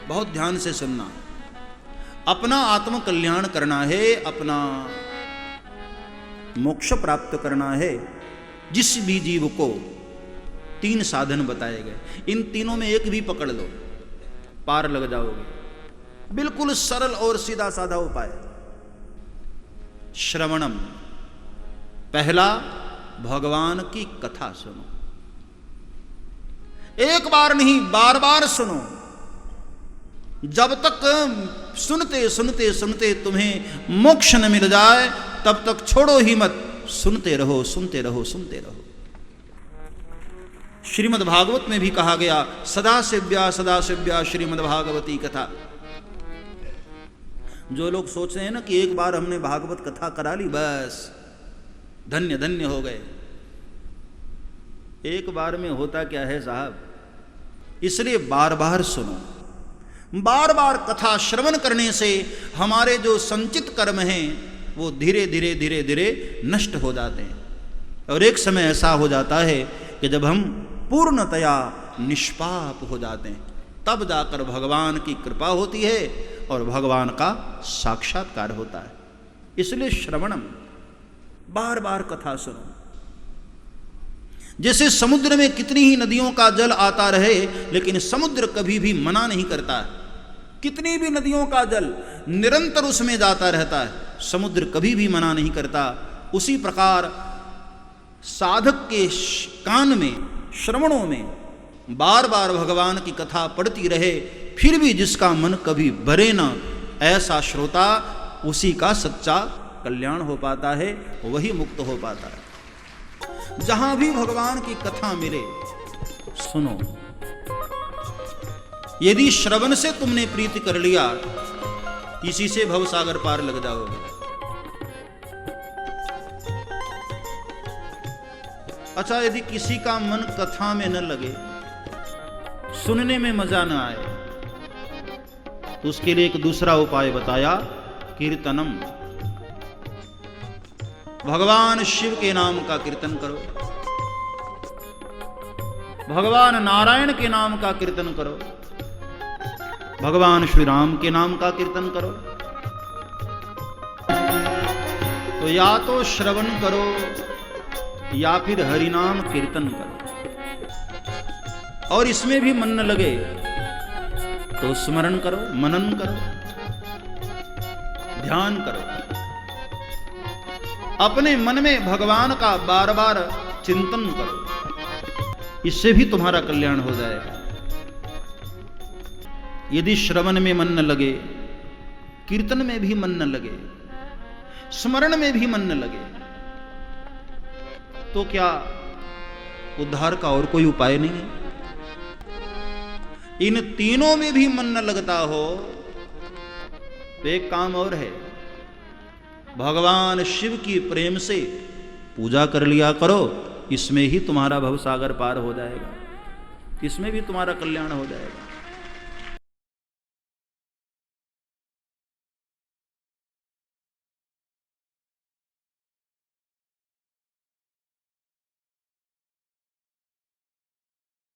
बहुत ध्यान से सुनना। अपना आत्म कल्याण करना है, अपना मोक्ष प्राप्त करना है, जिस भी जीव को 3 साधन बताए गए, इन तीनों में एक भी पकड़ लो, पार लग जाओगे। बिल्कुल सरल और सीधा साधा उपाय। श्रवणम, पहला भगवान की कथा सुनो। एक बार नहीं, बार बार सुनो। जब तक सुनते सुनते सुनते तुम्हें मोक्ष न मिल जाए तब तक छोड़ो ही मत, सुनते रहो, सुनते रहो, सुनते रहो। श्रीमद् भागवत में भी कहा गया, सदा सेव्या श्रीमद् भागवती कथा। जो लोग सोच रहे हैं ना कि एक बार हमने भागवत कथा करा ली बस धन्य धन्य हो गए, एक बार में होता क्या है साहब। इसलिए बार बार सुनो। बार बार कथा श्रवण करने से हमारे जो संचित कर्म हैं वो धीरे धीरे धीरे धीरे नष्ट हो जाते हैं, और एक समय ऐसा हो जाता है कि जब हम पूर्णतया निष्पाप हो जाते हैं, तब जाकर भगवान की कृपा होती है और भगवान का साक्षात्कार होता है। इसलिए श्रवणम, बार बार कथा सुनो। जैसे समुद्र में कितनी ही नदियों का जल आता रहे लेकिन समुद्र कभी भी मना नहीं करता है, कितनी भी नदियों का जल निरंतर उसमें जाता रहता है, समुद्र कभी भी मना नहीं करता। उसी प्रकार साधक के कान में, श्रवणों में बार बार भगवान की कथा पढ़ती रहे, फिर भी जिसका मन कभी भरे ना, ऐसा श्रोता, उसी का सच्चा कल्याण हो पाता है, वही मुक्त हो पाता है। जहां भी भगवान की कथा मिले सुनो। यदि श्रवण से तुमने प्रीति कर लिया, इसी से भवसागर पार लग जाओगे। अच्छा, यदि किसी का मन कथा में न लगे, सुनने में मजा न आए, तो उसके लिए एक दूसरा उपाय बताया, कीर्तनम। भगवान शिव के नाम का कीर्तन करो, भगवान नारायण के नाम का कीर्तन करो, भगवान श्री राम के नाम का कीर्तन करो। तो या तो श्रवण करो या फिर हरिनाम कीर्तन करो, और इसमें भी मन न लगे तो स्मरण करो, मनन करो, ध्यान करो। अपने मन में भगवान का बार बार चिंतन करो, इससे भी तुम्हारा कल्याण हो जाएगा। यदि श्रवण में मन न लगे, कीर्तन में भी मन न लगे, स्मरण में भी मन न लगे, तो क्या उद्धार का और कोई उपाय नहीं है? इन तीनों में भी मन न लगता हो तो एक काम और है, भगवान शिव की प्रेम से पूजा कर लिया करो, इसमें ही तुम्हारा भवसागर पार हो जाएगा, इसमें भी तुम्हारा कल्याण हो जाएगा।